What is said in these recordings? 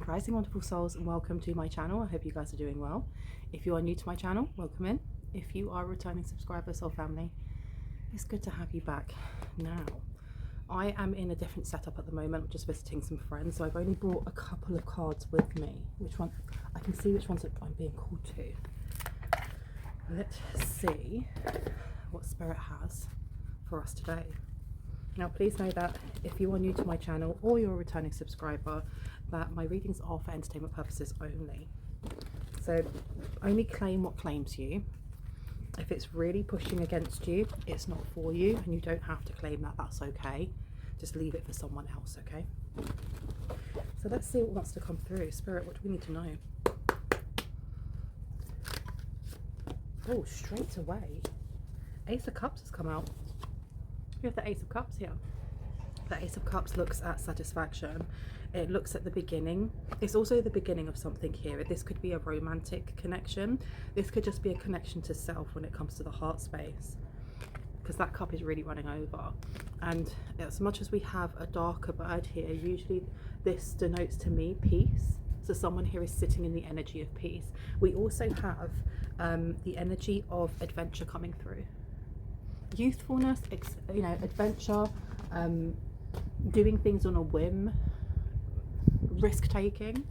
Grand Rising, wonderful souls, and welcome to my channel. I hope you guys are doing well. If you are new to my channel, welcome in. If you are a returning subscriber, soul family, it's good to have you back. Now, I am in a different setup at the moment. I'm just visiting some friends, so I've only brought a couple of cards with me. Which one? I can see which ones I'm being called to. Let's see what Spirit has for us today. Now, please know that if you are new to my channel or you're a returning subscriber, that my readings are for entertainment purposes only. So only claim what claims you. If it's really pushing against you, it's not for you, and you don't have to claim that. That's okay. Just leave it for someone else, okay? So let's see what wants to come through. Spirit, what do we need to know? Oh, straight away. Ace of Cups has come out. We have the Ace of Cups here. The Ace of Cups looks at satisfaction. It looks at the beginning. It's also the beginning of something here. This could be a romantic connection. This could just be a connection to self when it comes to the heart space, because that cup is really running over. And as much as we have a darker bird here, usually this denotes to me peace. So someone here is sitting in the energy of peace. We also have the energy of adventure coming through. Youthfulness, you know, adventure, doing things on a whim, risk taking.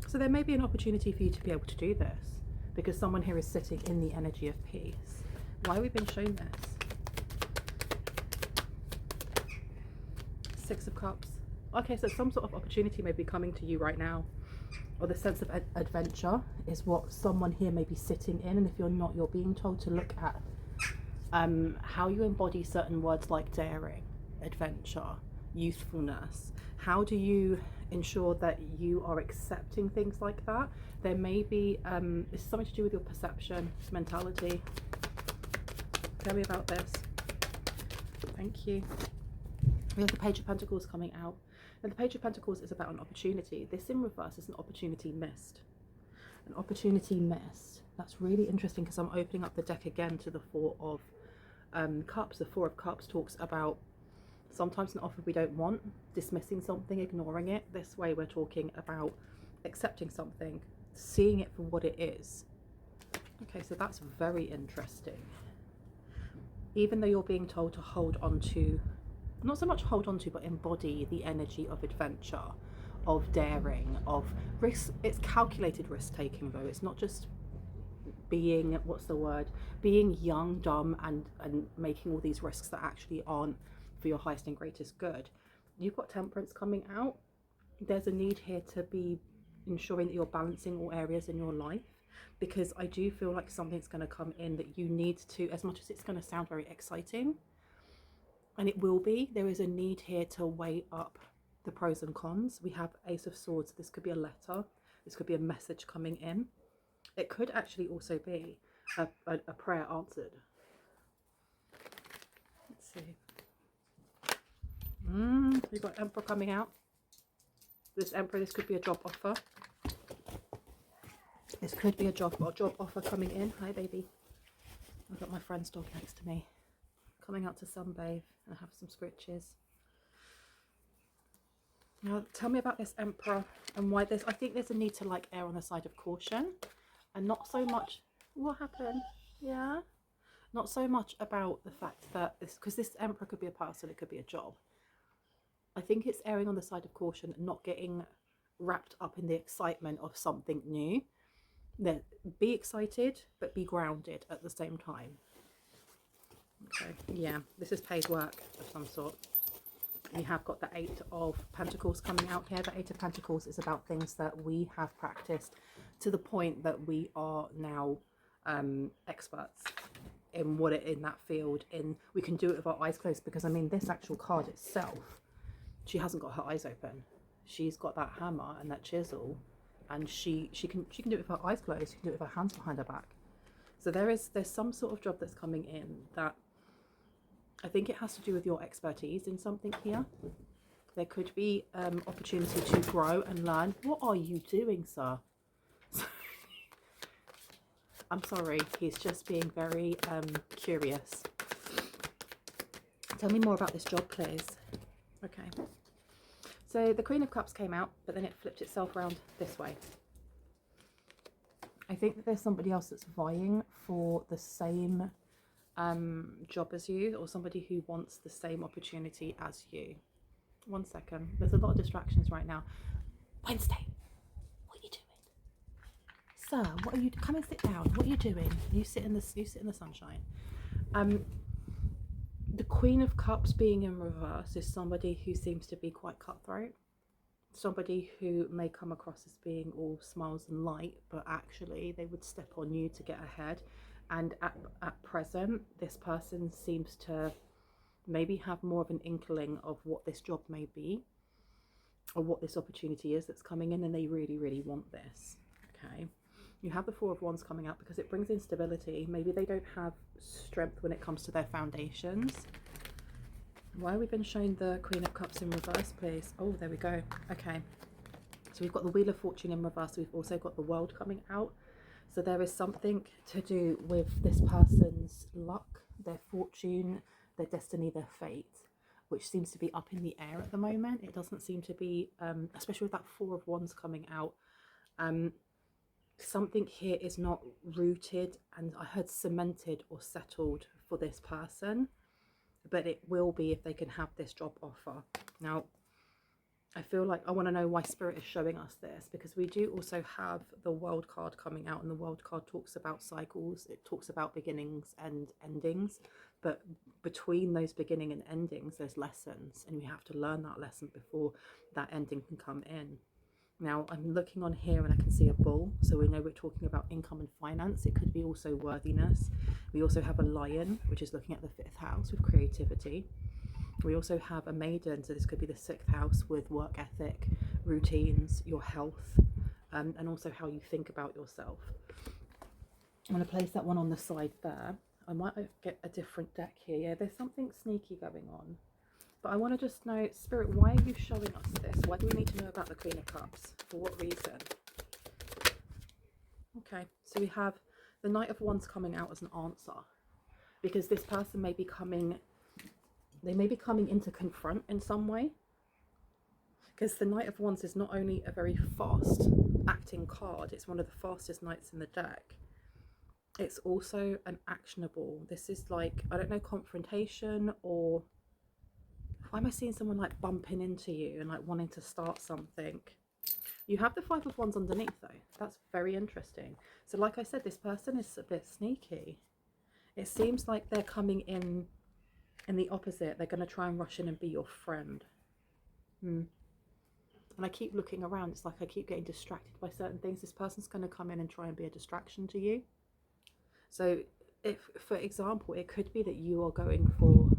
So there may be an opportunity for you to be able to do this because someone here is sitting in the energy of peace. Why have we been shown this? Six of Cups. Okay, so some sort of opportunity may be coming to you right now, or the sense of adventure is what someone here may be sitting in. And if you're not, you're being told to look at how you embody certain words like daring, adventure, youthfulness. How do you ensure that you are accepting things like that? There may be it's something to do with your perception, mentality. Tell me about this. Thank you. We have the Page of Pentacles coming out. And the Page of Pentacles is about an opportunity. This in reverse is an opportunity missed. An opportunity missed. That's really interesting because I'm opening up the deck again to the Four of Cups. The Four of Cups talks about sometimes an offer we don't want, dismissing something, ignoring it. This way we're talking about accepting something, seeing it for what it is. Okay, so that's very interesting. Even though you're being told to hold on to, not so much hold on to, but embody the energy of adventure, of daring, of risk. It's calculated risk taking though. It's not just being, what's the word, being young, dumb, and making all these risks that actually aren't for your highest and greatest good. You've got Temperance coming out. There's a need here to be ensuring that you're balancing all areas in your life, because I do feel like something's going to come in that you need to, as much as it's going to sound very exciting, and it will be, there is a need here to weigh up the pros and cons. We have Ace of Swords. This could be a letter. This could be a message coming in. It could actually also be a prayer answered. Let's see. We've got Emperor coming out. This Emperor, this could be a job offer. This could be a job offer coming in. Hi, baby. I've got my friend's dog next to me. Coming out to sunbathe and have some scritches. Now, tell me about this Emperor and why this. I think there's a need to like err on the side of caution. And not so much, what happened? Yeah? Not so much about the fact that this, because this Emperor could be a person, it could be a job. I think it's erring on the side of caution, not getting wrapped up in the excitement of something new. Then be excited, but be grounded at the same time. Okay, yeah, this is paid work of some sort. We have got the Eight of Pentacles coming out here. The Eight of Pentacles is about things that we have practiced to the point that we are now experts in in that field. We can do it with our eyes closed, because I mean this actual card itself, she hasn't got her eyes open. She's got that hammer and that chisel, and she can do it with her eyes closed. She can do it with her hands behind her back. So there's some sort of job that's coming in that I think it has to do with your expertise in something here. There could be opportunity to grow and learn. What are you doing, sir? I'm sorry, he's just being very curious. Tell me more about this job, please. Okay. So the Queen of Cups came out, but then it flipped itself around this way. I think that there's somebody else that's vying for the same job as you, or somebody who wants the same opportunity as you. One second. There's a lot of distractions right now. Wednesday, what are you doing? Sir, what are you... Come and sit down. What are you doing? You sit in the sunshine. The Queen of Cups being in reverse is somebody who seems to be quite cutthroat. Somebody who may come across as being all smiles and light, but actually they would step on you to get ahead. And at present, this person seems to maybe have more of an inkling of what this job may be, or what this opportunity is that's coming in, and they really, really want this. Okay. You have the Four of Wands coming out because it brings in stability. Maybe they don't have strength when it comes to their foundations. Why have we been shown the Queen of Cups in reverse, please? Oh, there we go. Okay. So we've got the Wheel of Fortune in reverse. We've also got the World coming out. So there is something to do with this person's luck, their fortune, their destiny, their fate, which seems to be up in the air at the moment. It doesn't seem to be, especially with that Four of Wands coming out, something here is not rooted and I heard cemented or settled for this person, but it will be if they can have this job offer. Now, I feel like I want to know why Spirit is showing us this, because we do also have the World card coming out, and the World card talks about cycles. It talks about beginnings and endings, but between those beginning and endings, there's lessons, and we have to learn that lesson before that ending can come in. Now, I'm looking on here and I can see a bull, so we know we're talking about income and finance. It could be also worthiness. We also have a lion, which is looking at the 5th house with creativity. We also have a maiden, so this could be the 6th house with work ethic, routines, your health, and also how you think about yourself. I'm going to place that one on the side there. I might get a different deck here. Yeah, there's something sneaky going on. But I want to just know, Spirit, why are you showing us this? Why do we need to know about the Queen of Cups? For what reason? Okay, so we have the Knight of Wands coming out as an answer. Because this person may be coming, they may be coming in to confront in some way. Because the Knight of Wands is not only a very fast acting card, it's one of the fastest knights in the deck. It's also an actionable. This is like, I don't know, confrontation, or... Why am I seeing someone like bumping into you and like wanting to start something? You have the 5 of Wands underneath though. That's very interesting. So like I said, this person is a bit sneaky. It seems like they're coming in the opposite. They're going to try and rush in and be your friend. And I keep looking around. It's like I keep getting distracted by certain things. This person's going to come in and try and be a distraction to you. So if, for example, it could be that you are going for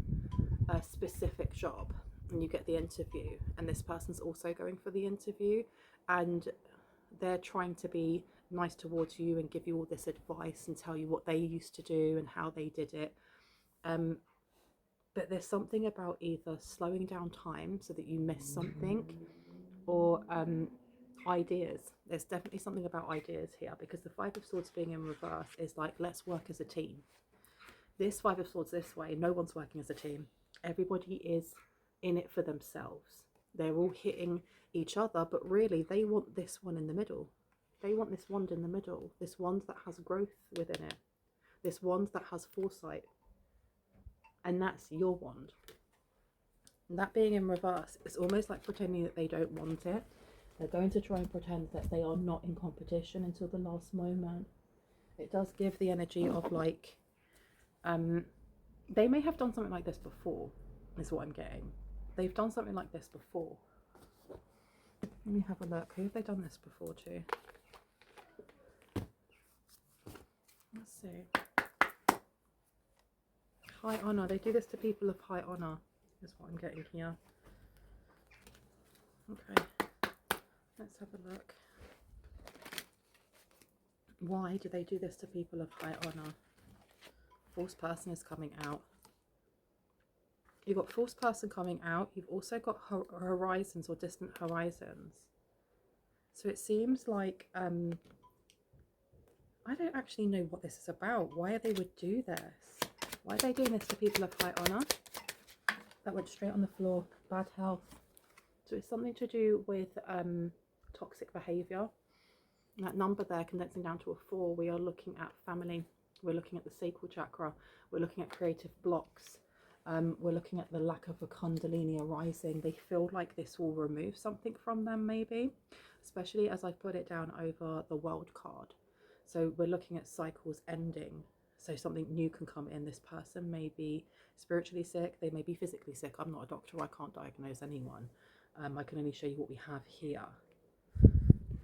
a specific job and you get the interview, and this person's also going for the interview, and they're trying to be nice towards you and give you all this advice and tell you what they used to do and how they did it, but there's something about either slowing down time so that you miss something, or ideas. There's definitely something about ideas here, because the 5 of Swords being in reverse is like, let's work as a team. This 5 of Swords this way, no one's working as a team. Everybody is in it for themselves. They're all hitting each other, but really they want this one in the middle. They want this wand in the middle. This wand that has growth within it. This wand that has foresight. And that's your wand. And that being in reverse, it's almost like pretending that they don't want it. They're going to try and pretend that they are not in competition until the last moment. It does give the energy of like, they may have done something like this before, is what I'm getting. They've done something like this before. Let me have a look. Who have they done this before to? Let's see. High honour. They do this to people of high honour, is what I'm getting here. Okay. Let's have a look. Why do they do this to people of high honour? False person is coming out. You've got false person coming out. You've also got horizons or distant horizons. So it seems like, I don't actually know what this is about. Why they would do this? Why are they doing this to people of high honour? That went straight on the floor. Bad health. So it's something to do with toxic behavior. That number there condensing down to a 4, we are looking at family, we're looking at the sacral chakra, we're looking at creative blocks, we're looking at the lack of a kundalini arising. They feel like this will remove something from them, maybe, especially as I put it down over the world card. So we're looking at cycles ending. So something new can come in. This person may be spiritually sick, they may be physically sick. I'm not a doctor, I can't diagnose anyone. I can only show you what we have here.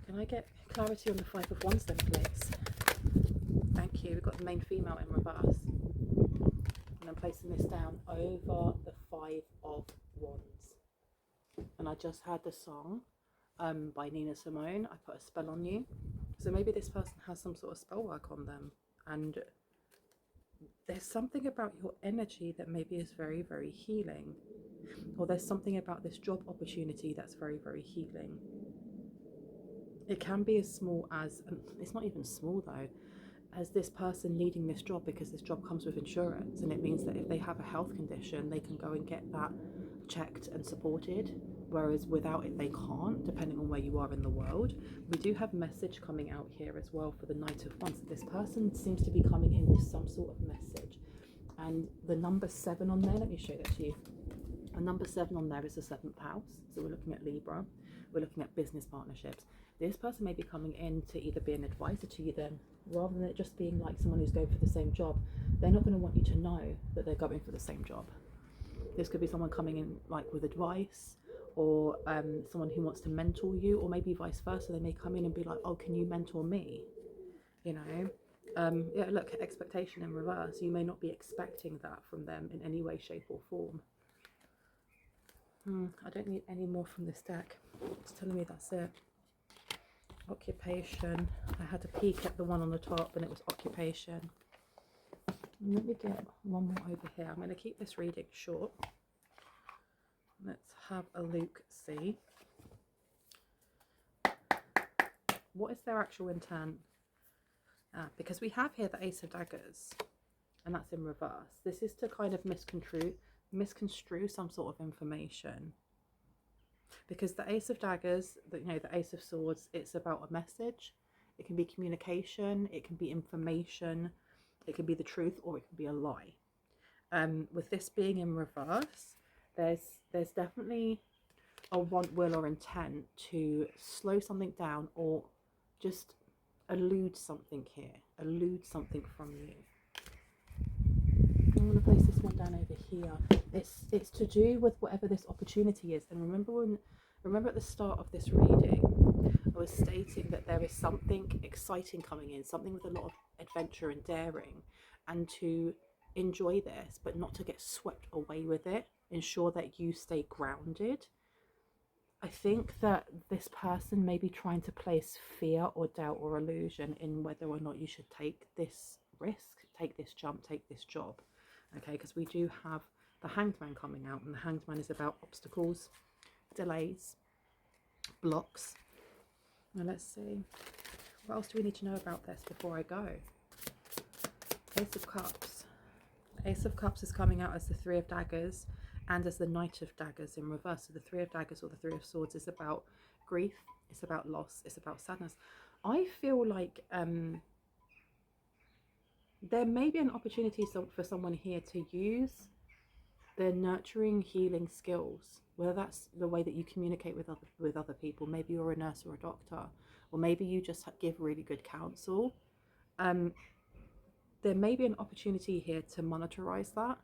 Can I get clarity on the 5 of Wands then, please? Thank you. We've got the main female in reverse. And I'm placing this down over the 5 of Wands. And I just had the song by Nina Simone, I Put a Spell on You. So maybe this person has some sort of spell work on them. And there's something about your energy that maybe is very, very healing. Or there's something about this job opportunity that's very, very healing. It can be as small as, it's not even small though, as this person needing this job because this job comes with insurance, and it means that if they have a health condition, they can go and get that checked and supported, whereas without it they can't, depending on where you are in the world. We do have message coming out here as well for the Knight of Wands. This person seems to be coming in with some sort of message, and the number 7 on there, let me show that to you. And number 7 on there is the 7th house, so we're looking at Libra, we're looking at business partnerships. This person may be coming in to either be an advisor to you then, rather than it just being like someone who's going for the same job. They're not going to want you to know that they're going for the same job. This could be someone coming in like with advice, or someone who wants to mentor you, or maybe vice versa. They may come in and be like, oh, can you mentor me? You know, yeah, look, expectation in reverse. You may not be expecting that from them in any way, shape or form. I don't need any more from this deck. It's telling me that's it. Occupation. I had a peek at the one on the top and it was occupation. Let me get one more over here. I'm going to keep this reading short. Let's have a look, see. What is their actual intent? Because we have here the Ace of Daggers, and that's in reverse. This is to kind of misconstrue some sort of information. Because the Ace of Daggers, you know, the Ace of Swords, it's about a message. It can be communication, it can be information, it can be the truth, or it can be a lie. With this being in reverse, there's definitely a want, will, or intent to slow something down, or just elude something here, elude something from you. I'm going to place this one down over here. It's to do with whatever this opportunity is. And remember at the start of this reading, I was stating that there is something exciting coming in, something with a lot of adventure and daring, and to enjoy this, but not to get swept away with it. Ensure that you stay grounded. I think that this person may be trying to place fear or doubt or illusion in whether or not you should take this risk, take this jump, take this job. Okay, because we do have the Hanged Man coming out, and the Hanged Man is about obstacles, delays, blocks. Now let's see, what else do we need to know about this before I go? Ace of Cups. Ace of Cups is coming out as the 3 of Daggers and as the Knight of Daggers in reverse. So the 3 of Daggers or the 3 of Swords is about grief, it's about loss, it's about sadness. I feel like there may be an opportunity for someone here to use their nurturing, healing skills, whether that's the way that you communicate with other people. Maybe you're a nurse or a doctor, or maybe you just give really good counsel. There may be an opportunity here to monetize that.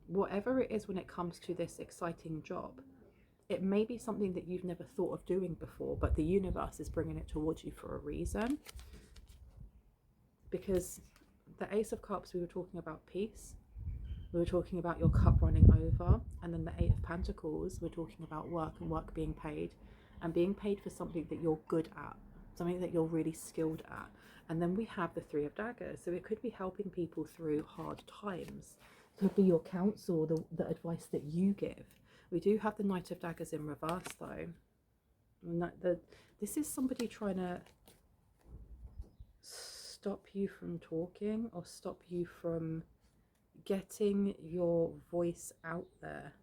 Whatever it is when it comes to this exciting job, it may be something that you've never thought of doing before, but the universe is bringing it towards you for a reason. Because the Ace of Cups, we were talking about peace, we were talking about your cup running over, and then the 8 of Pentacles, we're talking about work and work being paid, and being paid for something that you're good at, something that you're really skilled at. And then we have the 3 of Daggers, so it could be helping people through hard times. It could be your counsel, the advice that you give. We do have the Knight of Daggers in reverse though. This is somebody trying to stop you from talking, or stop you from getting your voice out there.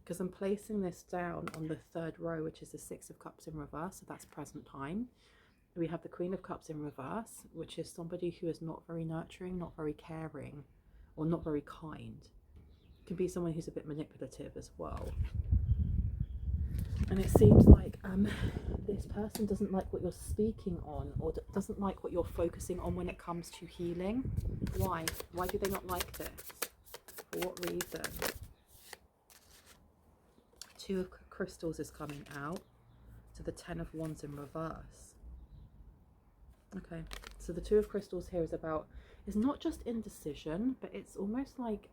because I'm placing this down on the third row, which is the Six of Cups in reverse, so that's present time. We have the Queen of Cups in reverse, which is somebody who is not very nurturing, not very caring, or not very kind. It can be someone who's a bit manipulative as well. And it seems like this person doesn't like what you're speaking on, or doesn't like what you're focusing on when it comes to healing. Why? Why do they not like this? For what reason? Two of Crystals is coming out to the Ten of Wands in reverse. Okay, so the Two of Crystals here is about, it's not just indecision, but it's almost like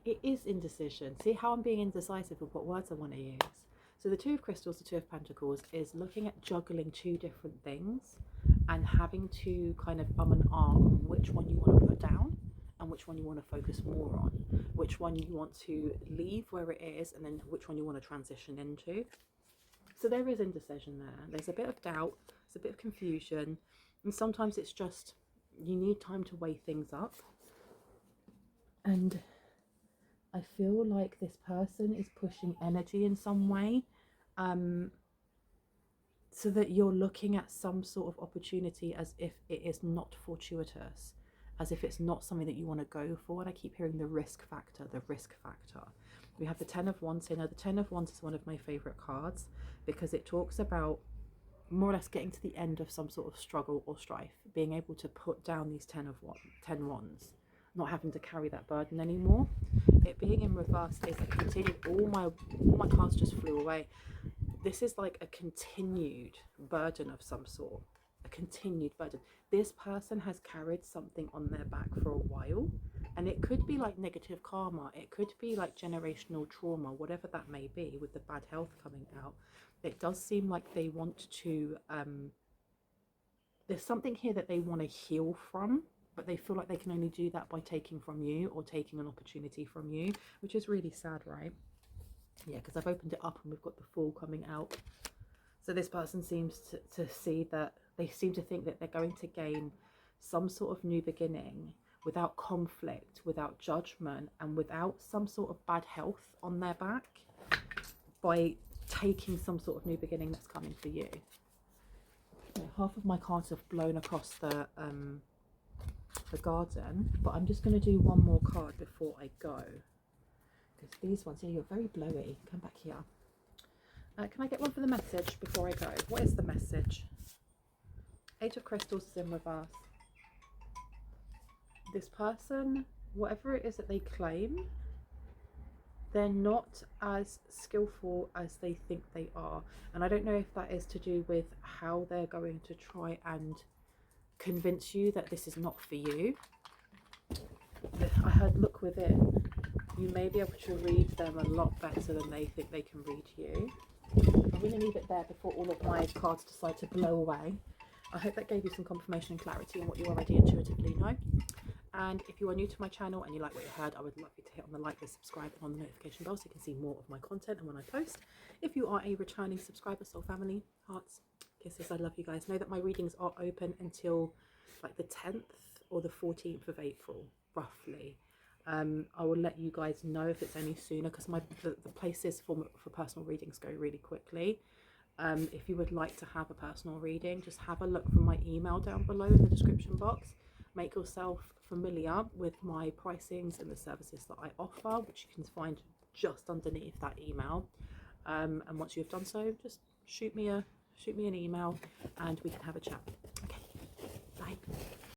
it is indecision. See how I'm being indecisive with what words I want to use. So the Two of Crystals, the Two of Pentacles, is looking at juggling two different things and having to kind of and ah on which one you want to put down and which one you want to focus more on, which one you want to leave where it is, and then which one you want to transition into. So there is indecision there. There's a bit of doubt, there's a bit of confusion, and sometimes it's just you need time to weigh things up. And I feel like this person is pushing energy in some way, so that you're looking at some sort of opportunity as if it is not fortuitous, as if it's not something that you want to go for. And I keep hearing the risk factor, the risk factor. We have the Ten of Wands here. Now, the Ten of Wands is one of my favourite cards because it talks about more or less getting to the end of some sort of struggle or strife, being able to put down these 10 wands, not having to carry that burden anymore. It being in reverse is a continued, all my cards just flew away. This is like a continued burden of some sort, a continued burden. This person has carried something on their back for a while, and it could be like negative karma, it could be like generational trauma, whatever that may be, with the bad health coming out. It does seem like they want to, there's something here that they want to heal from, but they feel like they can only do that by taking from you or taking an opportunity from you, which is really sad, right? Yeah, because I've opened it up and we've got the Fool coming out. So this person seems to see that, they seem to think that they're going to gain some sort of new beginning without conflict, without judgment, and without some sort of bad health on their back, by taking some sort of new beginning that's coming for you. Half of my cards have blown across the garden, but I'm just going to do one more card before I go, because these ones here, you're very blowy. Come back here. Can I get one for the message before I go? What is the message? Eight of Crystals is in reverse. This person, whatever it is that they claim, they're not as skillful as they think they are. And I don't know if that is to do with how they're going to try and convince you that this is not for you. I heard look within. You may be able to read them a lot better than they think they can read you. I'm going to leave it there before all of my cards decide to blow away. I hope that gave you some confirmation and clarity on what you already intuitively know. And if you are new to my channel and you like what you heard, I would love you to hit on the like, the subscribe, and on the notification bell so you can see more of my content and when I post. If you are a returning subscriber, soul family, hearts, kisses, I love you guys. Know that my readings are open until like the 10th or the 14th of April, roughly. I will let you guys know if it's any sooner, because the places for personal readings go really quickly. If you would like to have a personal reading, just have a look from my email down below in the description box. Make yourself familiar with my pricings and the services that I offer, which you can find just underneath that email. And once you've done so, just shoot me an email and we can have a chat. Okay, bye.